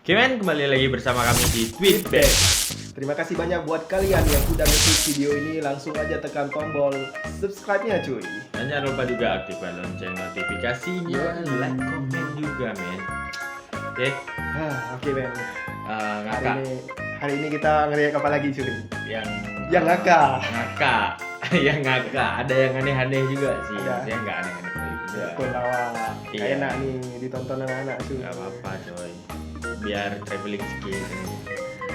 Oke men, kembali lagi bersama kami di Tweetback. Terima kasih banyak buat kalian yang udah ngeklik video ini. Langsung aja tekan tombol subscribe-nya cuy. Dan jangan lupa juga aktifkan lonceng notifikasinya, like, komen juga men. Oke, Oke men. ngakak Hari ini kita ngeriak apa lagi cuy? yang ngakak. Ngakak. Yang ngakak, ada yang aneh-aneh juga sih. Ada. Maksudnya nggak aneh-aneh juga. Betul lah. Iya. Enak nih ditonton anak-anak cuy. Nggak apa-apa coy. Biar traveling sedikit.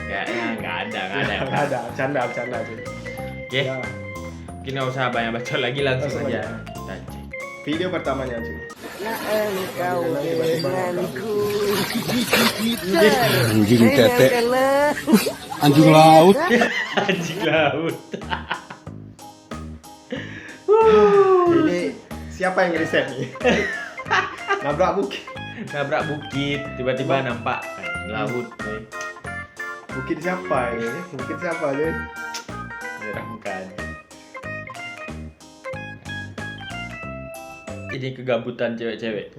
Kayaknya nggak ada. Nggak ada, bercanda cuy. Oke, Ya, mungkin nggak usah banyak bacot lagi, langsung Langsung aja. aja. Kita cek. video pertamanya cuy. Anjing tete, anjing laut. Anjing laut. Ini siapa yang riset nih? Nabrak bukit. Nabrak bukit, tiba-tiba nampak anjing laut. Bukit siapa ini? Bukit siapa cuy? Menyeramkan. Ini kegabutan cewek-cewek.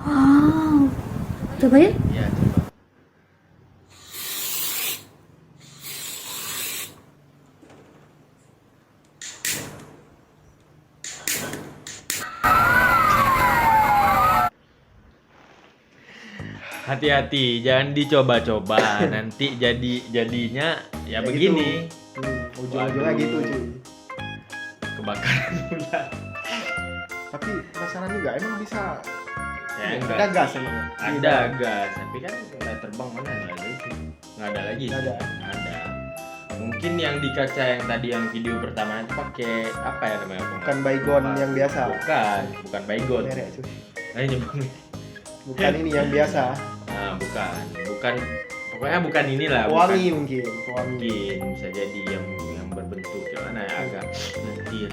Wow, coba ya. Ya, coba. Hati-hati, jangan dicoba-coba. Nanti jadinya ya begini. Ujung-ujungnya Waduh. gitu cuy. Kebakaran pula. Tapi penasaran juga, emang bisa Ya, enggak. ada gas emang? Ada gas, tapi kan nggak terbang, mana nggak ada itu. Nggak ada lagi sih. Nggak ada. Nggak ada. Mungkin yang di kaca yang tadi yang video pertama itu pakai apa ya namanya? Bukan baygon yang biasa. Bukan baygon. Merek cuy. Nah, nyebang. Bukan ini yang biasa. Nah, bukan. Pokoknya bukan inilah. Pewangi bukan. mungkin. Mungkin bisa jadi yang berbentuk gimana ya, agak lentir.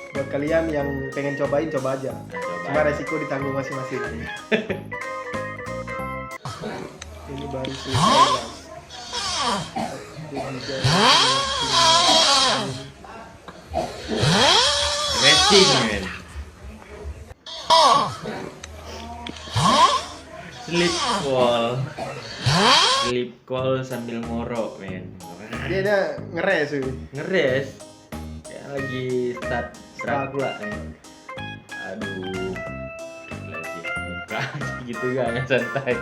Buat kalian yang pengen cobain, coba aja. Nah, coba. Cuma resiko ditanggung masing-masing. Ini baru sih. Racing men. Sleep call sambil ngorok men. Dia ada ngeres cuy. Ngeres ya, lagi start pula men. Aduh, lagi buka gitu gak ya, santai.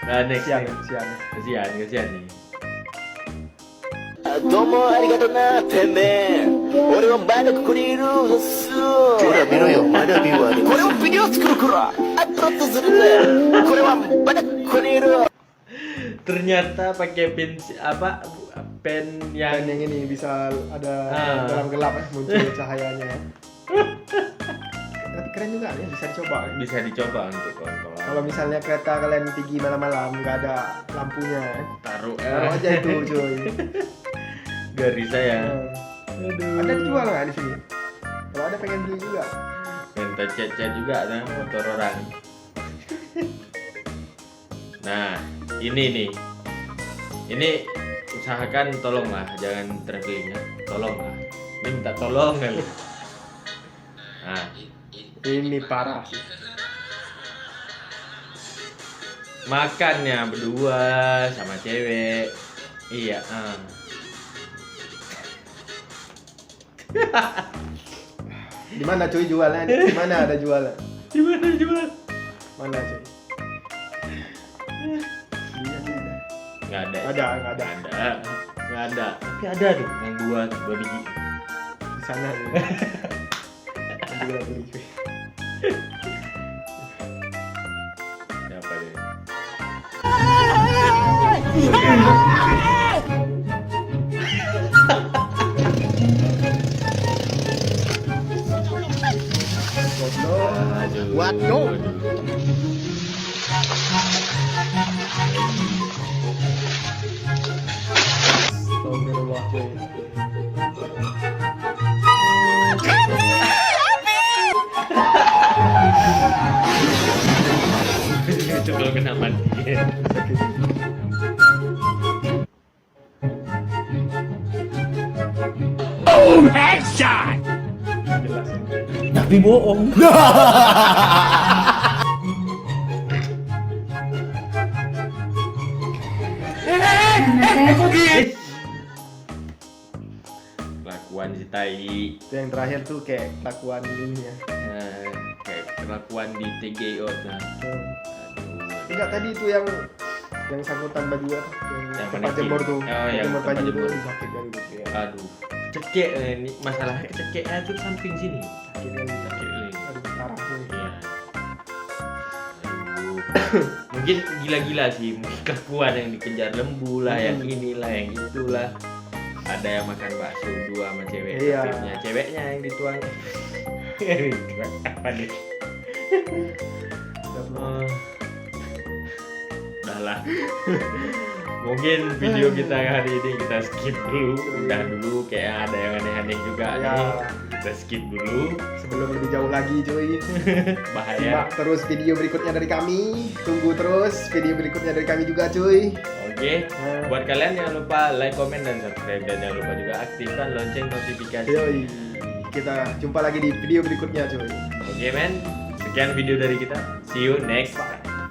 Nah, next Siang, next. siang. Kasihan nih. どうもありがとなてめえ俺はまだここにいるんすほら見ろよまだ見はあるこれをビデオ作るからアップロードするんだよこれはまだここにいる Ternyata pakai pen pen Dan yang yang ini bisa ada Ah. gelap muncul cahayanya. Tapi keren juga nih, bisa dicoba. bisa dicoba untuk kawan-kawan. Kalau misalnya kereta kalian pergi malam-malam nggak ada lampunya, taruh taruh aja itu cuy. garis saya. Ada dijual nggak di sini? Kalau ada pengen beli juga. Minta chat-chat juga nah motor orang. Nah, ini nih. Ini usahakan tolonglah, jangan traveling ya. Tolonglah. Ini minta tolong kan. Nah, Ini parah sih. makannya berdua sama cewek. Iya, Di mana cuy jualnya? Di mana ada jualnya? Gimana jual? Mana cuy? Iya, iya. Nggak ada. Ada, nggak ada. Nggak ada. Tapi ada tuh yang dua biji. Di sana nih. Nanti kita beli cuy. Siapa deh? Aduh. Waduh. Astagfirullah cuy. Itu kalau kena mati. Boom headshot. Jelas. Tapi bohong. Kelakuan si tai. Itu yang terakhir tuh kayak kelakuan ini ya. Kayak kelakuan di TGO nah. Aduh. Enggak, tadi itu yang sangkutan baju apa? Yang tempat mannequin. jemur tuh. Oh, yang jemur tempat baju jemur. itu sakit kan gitu ya. Aduh. Cekek ini masalahnya cekeknya tuh samping sini. Sakit kan gitu. Sakit nih. Aduh, parah tuh. Iya. Aduh. Mungkin gila-gila sih, mungkin kelakuan yang dikejar lembu lah, yang inilah, yang itulah. Ada yang makan bakso dua sama cewek, Iya. ceweknya yang dituang. Apa nih? Udah lah. Mungkin video kita hari ini kita skip dulu, udah dulu kayak ada yang aneh-aneh juga Ya. nih. Kita skip dulu, Sebelum lebih jauh lagi cuy, bahaya. simak terus video berikutnya dari kami. Tunggu terus video berikutnya dari kami juga cuy. Oke, buat kalian jangan lupa like, comment, dan subscribe, dan jangan lupa juga aktifkan lonceng notifikasi. Yoi. Kita jumpa lagi di video berikutnya cuy. Oke men, sekian video dari kita. See you next time.